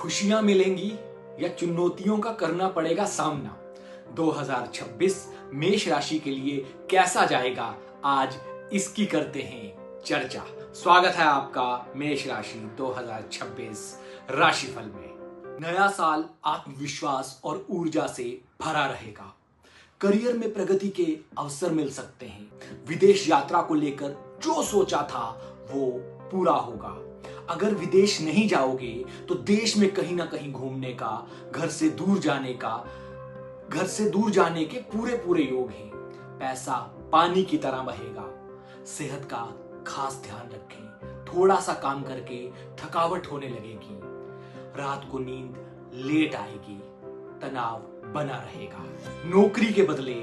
खुशियां मिलेंगी या चुनौतियों का करना पड़ेगा सामना। 2026 मेष राशि के लिए कैसा जाएगा, आज इसकी करते हैं चर्चा। स्वागत है आपका मेष राशि 2026 राशिफल में। नया साल आत्मविश्वास और ऊर्जा से भरा रहेगा। करियर में प्रगति के अवसर मिल सकते हैं। विदेश यात्रा को लेकर जो सोचा था वो पूरा होगा। अगर विदेश नहीं जाओगे तो देश में कहीं ना कहीं घूमने का, घर से दूर जाने के पूरे पूरे योग हैं। पैसा पानी की तरह बहेगा। सेहत का खास ध्यान रखें। थोड़ा सा काम करके थकावट होने लगेगी। रात को नींद लेट आएगी। तनाव बना रहेगा। नौकरी के बदले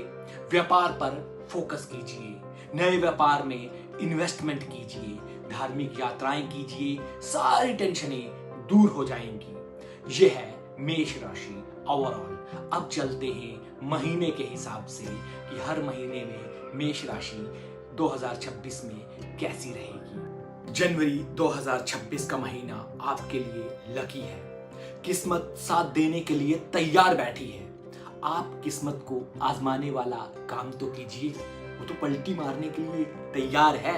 व्यापार पर फोकस कीजिए। नए व्यापार में इन्वेस्टमेंट कीजिए। धार्मिक यात्राएं कीजिए। सारी टेंशनें दूर हो जाएंगी। यह है मेष राशि ओवरऑल। अब चलते हैं महीने के हिसाब से कि हर महीने में मेष राशि 2026 में कैसी रहेगी। जनवरी 2026 का महीना आपके लिए लकी है। किस्मत साथ देने के लिए तैयार बैठी है। आप किस्मत को आजमाने वाला काम तो कीजिए, वो तो पलटी मारने के लिए तैयार है।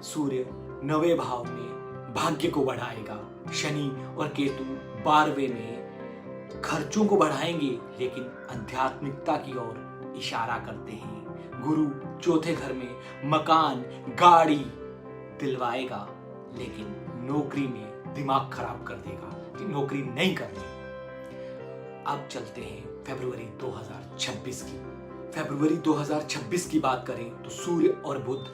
सूर्य 9वें भाव में भाग्य को बढ़ाएगा। शनि और केतु 12वें में खर्चों को बढ़ाएंगे, लेकिन आध्यात्मिकता की ओर इशारा करते हैं। गुरु 4थे घर में मकान गाड़ी दिलवाएगा, लेकिन नौकरी में दिमाग खराब कर देगा कि नौकरी नहीं करनी। अब चलते हैं फरवरी 2026 की। फरवरी 2026 की बात करें तो सूर्य और बुध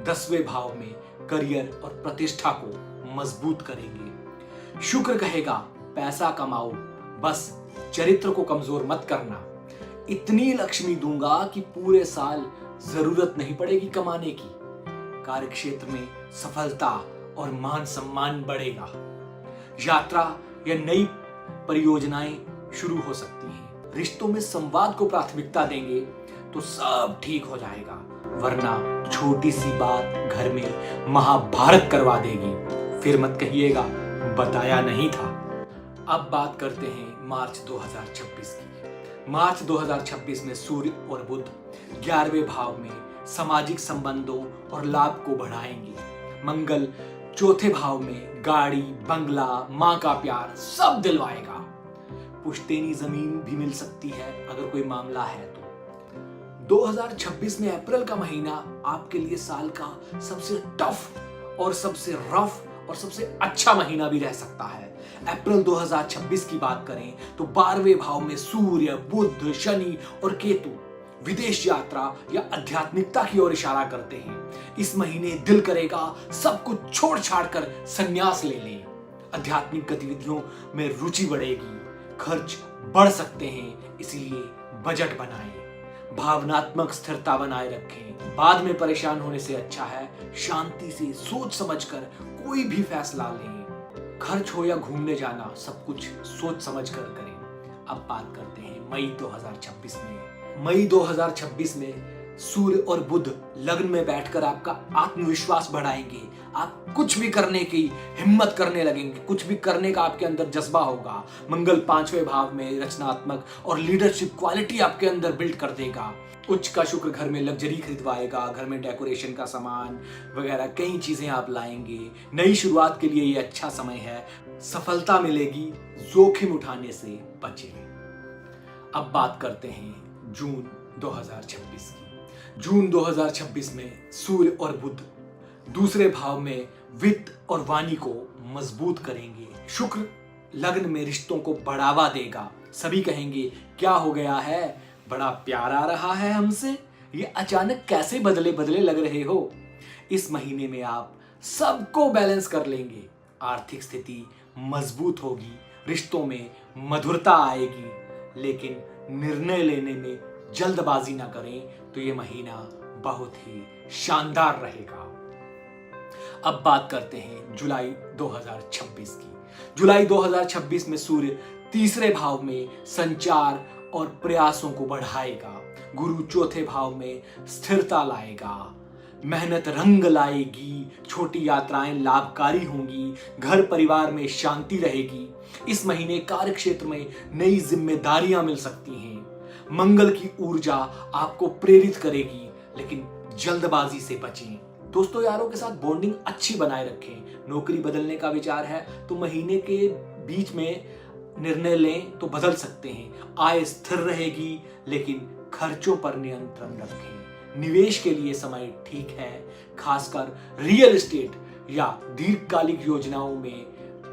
10वें भाव में करियर और प्रतिष्ठा को मजबूत करेंगे। शुक्र कहेगा पैसा कमाओ, बस चरित्र को कमजोर मत करना। इतनी लक्ष्मी दूंगा कि पूरे साल जरूरत नहीं पड़ेगी कमाने की। कार्यक्षेत्र में सफलता और मान सम्मान बढ़ेगा। यात्रा या नई परियोजनाएं शुरू हो सकती हैं। रिश्तों में संवाद को प्राथमिकता देंगे तो सब ठीक हो जाएगा, वरना छोटी सी बात घर में महाभारत करवा देगी। फिर मत कहिएगा बताया नहीं था। अब बात करते हैं मार्च 2026 की। मार्च 2026 में सूर्य और बुध 11वें भाव में सामाजिक संबंधों और लाभ को बढ़ाएंगे। मंगल 4थे भाव में गाड़ी बंगला मां का प्यार सब दिलवाएगा। पुश्तैनी जमीन भी मिल सकती है अगर कोई मामला है तो। 2026 में अप्रैल का महीना आपके लिए साल का सबसे टफ और सबसे रफ और सबसे अच्छा महीना भी रह सकता है। अप्रैल 2026 की बात करें तो 12वें भाव में सूर्य बुध शनि और केतु विदेश यात्रा या आध्यात्मिकता की ओर इशारा करते हैं। इस महीने दिल करेगा सब कुछ छोड़ छाड़ कर संन्यास ले लें। आध्यात्मिक गतिविधियों में रुचि बढ़ेगी। खर्च बढ़ सकते हैं, इसलिए बजट बनाएं। भावनात्मक स्थिरता बनाए रखें। बाद में परेशान होने से अच्छा है शांति से सोच समझकर कोई भी फैसला लें। खर्च हो या घूमने जाना, सब कुछ सोच समझकर करें। अब बात करते हैं मई 2026 में। मई 2026 में सूर्य और बुध लग्न में बैठकर आपका आत्मविश्वास बढ़ाएंगे। आप कुछ भी करने की हिम्मत करने लगेंगे। कुछ भी करने का आपके अंदर जज्बा होगा। मंगल 5वें भाव में रचनात्मक और लीडरशिप क्वालिटी आपके अंदर बिल्ड कर देगा। उच्च का शुक्र घर में लग्जरी खरीदवाएगा। घर में डेकोरेशन का सामान वगैरह कई चीजें आप लाएंगे। नई शुरुआत के लिए ये अच्छा समय है। सफलता मिलेगी, जोखिम उठाने से बचें। अब बात करते हैं जून 2026 की। जून 2026 में सूर्य और बुध 2रे भाव में वित्त और वाणी को मजबूत करेंगे। शुक्र लग्न में रिश्तों को बढ़ावा देगा। सभी कहेंगे क्या हो गया है, बड़ा प्यार आ रहा है हमसे, ये अचानक कैसे बदले बदले लग रहे हो। इस महीने में आप सबको बैलेंस कर लेंगे। आर्थिक स्थिति मजबूत होगी। रिश्तों में मधुरता आएगी, लेकिन निर्णय लेने में जल्दबाजी ना करें तो ये महीना बहुत ही शानदार रहेगा। अब बात करते हैं जुलाई 2026 की। जुलाई 2026 में सूर्य 3रे भाव में संचार और प्रयासों को बढ़ाएगा। गुरु 4थे भाव में स्थिरता लाएगा। मेहनत रंग लाएगी, छोटी यात्राएं लाभकारी होंगी, घर परिवार में शांति रहेगी। इस महीने कार्य क्षेत्र में नई जिम्मेदारियां मिल सकती हैं। मंगल की ऊर्जा आपको प्रेरित करेगी, लेकिन जल्दबाजी से बचें। दोस्तों यारों के साथ बॉन्डिंग अच्छी बनाए रखें। नौकरी बदलने का विचार है तो महीने के बीच में निर्णय लें तो बदल सकते हैं। आय स्थिर रहेगी, लेकिन खर्चों पर नियंत्रण रखें। निवेश के लिए समय ठीक है, खासकर रियल एस्टेट या दीर्घकालिक योजनाओं में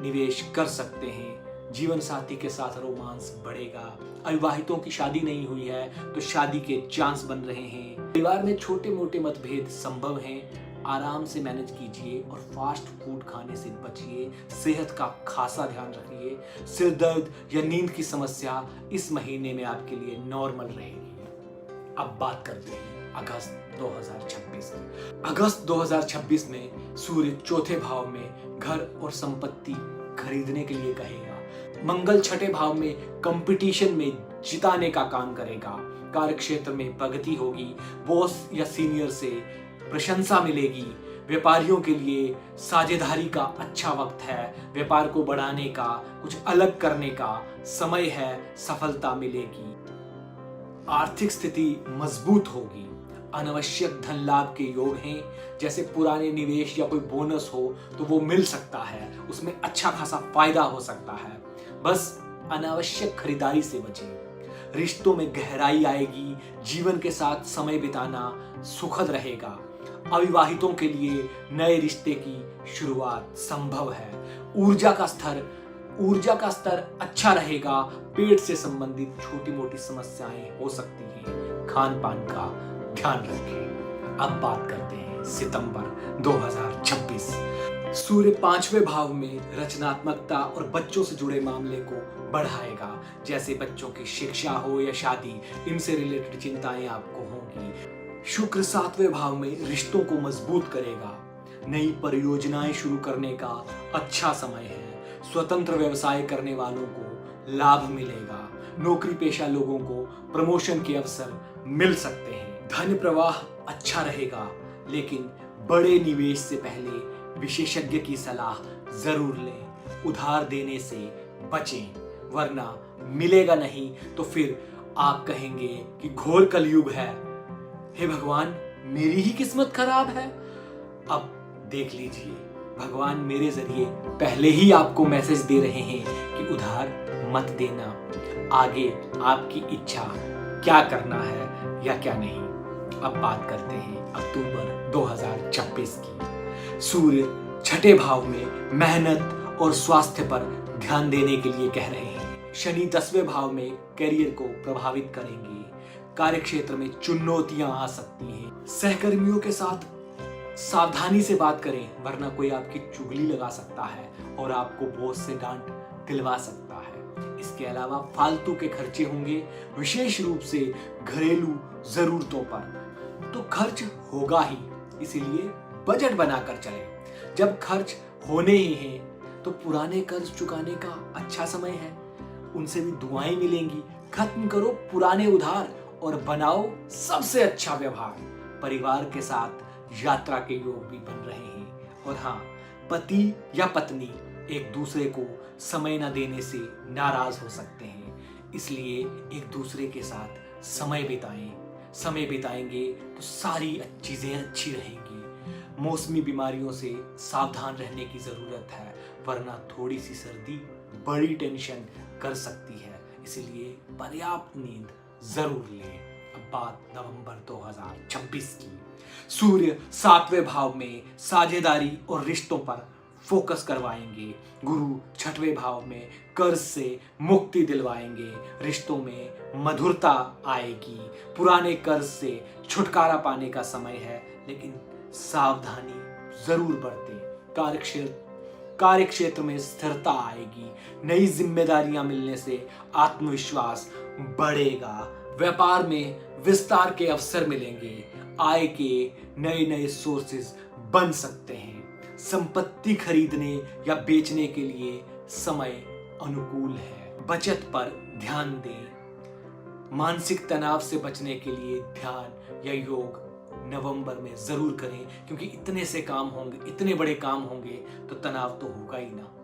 निवेश कर सकते हैं। जीवन साथी के साथ रोमांस बढ़ेगा। अविवाहितों की शादी नहीं हुई है तो शादी के चांस बन रहे हैं। परिवार में छोटे मोटे मतभेद संभव हैं। आराम से मैनेज कीजिए और फास्ट फूड खाने से बचिए। सेहत का खासा ध्यान रखिए। सिर दर्द या नींद की समस्या इस महीने में आपके लिए नॉर्मल रहेगी। अब बात करते हैं अगस्त 2026 की। अगस्त 2026 में सूर्य चौथे भाव में घर और संपत्ति खरीदने के लिए कहेगा। मंगल छठे भाव में कंपटीशन में जिताने का काम करेगा। कार्य क्षेत्र में प्रगति होगी। बॉस या सीनियर से प्रशंसा मिलेगी। व्यापारियों के लिए साझेदारी का अच्छा वक्त है। व्यापार को बढ़ाने का, कुछ अलग करने का समय है। सफलता मिलेगी। आर्थिक स्थिति मजबूत होगी। अनावश्यक धन लाभ के योग हैं। जैसे पुराने निवेश या कोई बोनस हो तो वो मिल सकता है, उसमें अच्छा खासा फायदा हो सकता है। बस अनावश्यक खरीदारी से बचें। रिश्तों में गहराई आएगी। जीवन के साथ समय बिताना सुखद रहेगा। अविवाहितों के लिए नए रिश्ते की शुरुआत संभव है। ऊर्जा का स्तर अच्छा रहेगा। पेट से संबंधित छोटी मोटी समस्याएं हो सकती हैं। खान पान का ध्यान रखें। अब बात करते हैं सितंबर 2026। सूर्य 5वें भाव में रचनात्मकता और बच्चों से जुड़े मामले को बढ़ाएगा। जैसे बच्चों की शिक्षा हो या शादी, इनसे रिलेटेड चिंताएं आपको होंगी। शुक्र 7वें भाव में रिश्तों को मजबूत करेगा। नई परियोजनाएं शुरू करने का अच्छा समय है। स्वतंत्र व्यवसाय करने वालों को लाभ मिलेगा। नौकरी पेशा लोगों को प्रमोशन के अवसर मिल सकते हैं। धन प्रवाह अच्छा रहेगा, लेकिन बड़े निवेश से पहले विशेषज्ञ की सलाह जरूर लें। उधार देने से बचें, वरना मिलेगा नहीं तो फिर आप कहेंगे कि घोर कलयुग है। हे भगवान, मेरी ही किस्मत खराब है। अब देख लीजिए, भगवान मेरे जरिए पहले ही आपको मैसेज दे रहे हैं कि उधार मत देना। आगे आपकी इच्छा क्या करना है या क्या नहीं। अब बात करते हैं अक्टूबर 2026 की। सूर्य छठे भाव में मेहनत और स्वास्थ्य पर ध्यान देने के लिए कह रहे हैं। शनि 10वें भाव में करियर को प्रभावित करेंगे। कार्य क्षेत्र में चुनौतियां आ सकती हैं। सहकर्मियों के साथ सावधानी से बात करें, वरना कोई आपकी चुगली लगा सकता है और आपको बॉस से डांट दिलवा सकता है। इसके अलावा फालतू के खर्चे होंगे, विशेष रूप से घरेलू जरूरतों पर। तो खर्च होगा ही, इसीलिए बजट बनाकर चलें। जब खर्च होने ही हैं तो पुराने कर्ज चुकाने का अच्छा समय है। उनसे भी दुआएं मिलेंगी। खत्म करो पुराने उधार और बनाओ सबसे अच्छा व्यवहार। परिवार के साथ यात्रा के योग भी बन रहे हैं। और हाँ, पति या पत्नी एक दूसरे को समय न देने से नाराज हो सकते हैं। इसलिए एक दूसरे के साथ समय बिताएं। समय बिताएंगे तो सारी चीजें अच्छी रहेंगी। मौसमी बीमारियों से सावधान रहने की जरूरत है, वरना थोड़ी सी सर्दी बड़ी टेंशन कर सकती है। इसलिए पर्याप्त नींद जरूर लें। अब बात नवंबर 2026 की। सूर्य 7वें भाव में साझेदारी और रिश्तों पर फोकस करवाएंगे। गुरु 6वें भाव में कर्ज से मुक्ति दिलवाएंगे। रिश्तों में मधुरता आएगी। पुराने कर्ज से छुटकारा पाने का समय है, लेकिन सावधानी जरूर बरतें। कार्य क्षेत्र में स्थिरता आएगी। नई जिम्मेदारियां मिलने से आत्मविश्वास बढ़ेगा। व्यापार में विस्तार के अवसर मिलेंगे। आय के नए नए सोर्सेज बन सकते हैं। संपत्ति खरीदने या बेचने के लिए समय अनुकूल है। बचत पर ध्यान दें। मानसिक तनाव से बचने के लिए ध्यान या योग नवंबर में जरूर करें, क्योंकि इतने से काम होंगे, इतने बड़े काम होंगे तो तनाव तो होगा ही ना।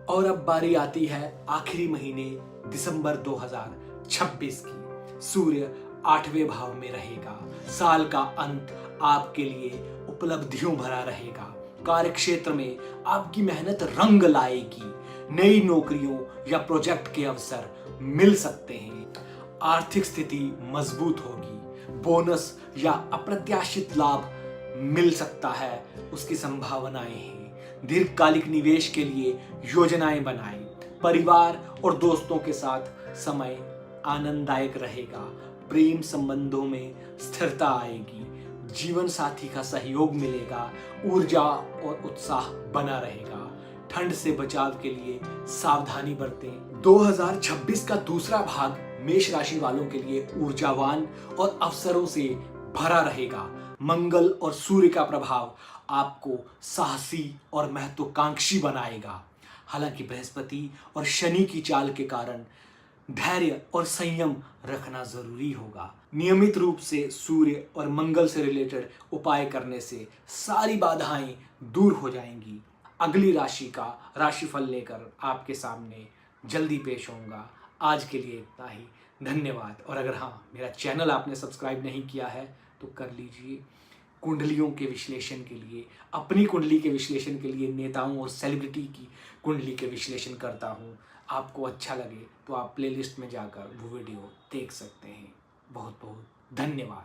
और अब बारी आती है आखिरी महीने दिसंबर 2026 की। सूर्य 8वें भाव में रहेगा। साल का अंत आपके लिए उपलब्धियों भरा रहेगा। कार्यक्षेत्र में आपकी मेहनत रंग लाएगी। नई नौकरियों या प्रोजेक्ट के अवसर मिल सकते हैं। आर्थिक स्थिति मजबूत होगी। बोनस या अप्रत्याशित लाभ मिल सकता है, उसकी संभावनाएं हैं। दीर्घकालिक निवेश के लिए योजनाएं बनाएं। परिवार और दोस्तों के साथ समय आनंददायक रहेगा। प्रेम संबंधों में स्थिरता आएगी। जीवन साथी का सहयोग मिलेगा। ऊर्जा और उत्साह बना रहेगा। ठंड से बचाव के लिए सावधानी बरतें। 2026 का दूसरा भाग मेष राशि वालों के लिए ऊर्जावान और अवसरों से भरा रहेगा। मंगल और सूर्य का प्रभाव आपको साहसी और महत्वाकांक्षी बनाएगा। हालांकि बृहस्पति और शनि की चाल के कारण धैर्य और संयम रखना जरूरी होगा। नियमित रूप से सूर्य और मंगल से रिलेटेड उपाय करने से सारी बाधाएं दूर हो जाएंगी। अगली राशि का राशिफल लेकर आपके सामने जल्दी पेश होऊंगा। आज के लिए इतना ही। धन्यवाद। और अगर हाँ, मेरा चैनल आपने सब्सक्राइब नहीं किया है तो कर लीजिए। कुंडलियों के विश्लेषण के लिए, अपनी कुंडली के विश्लेषण के लिए, नेताओं और सेलिब्रिटी की कुंडली के विश्लेषण करता हूँ। आपको अच्छा लगे तो आप प्लेलिस्ट में जाकर वो वीडियो देख सकते हैं। बहुत बहुत धन्यवाद।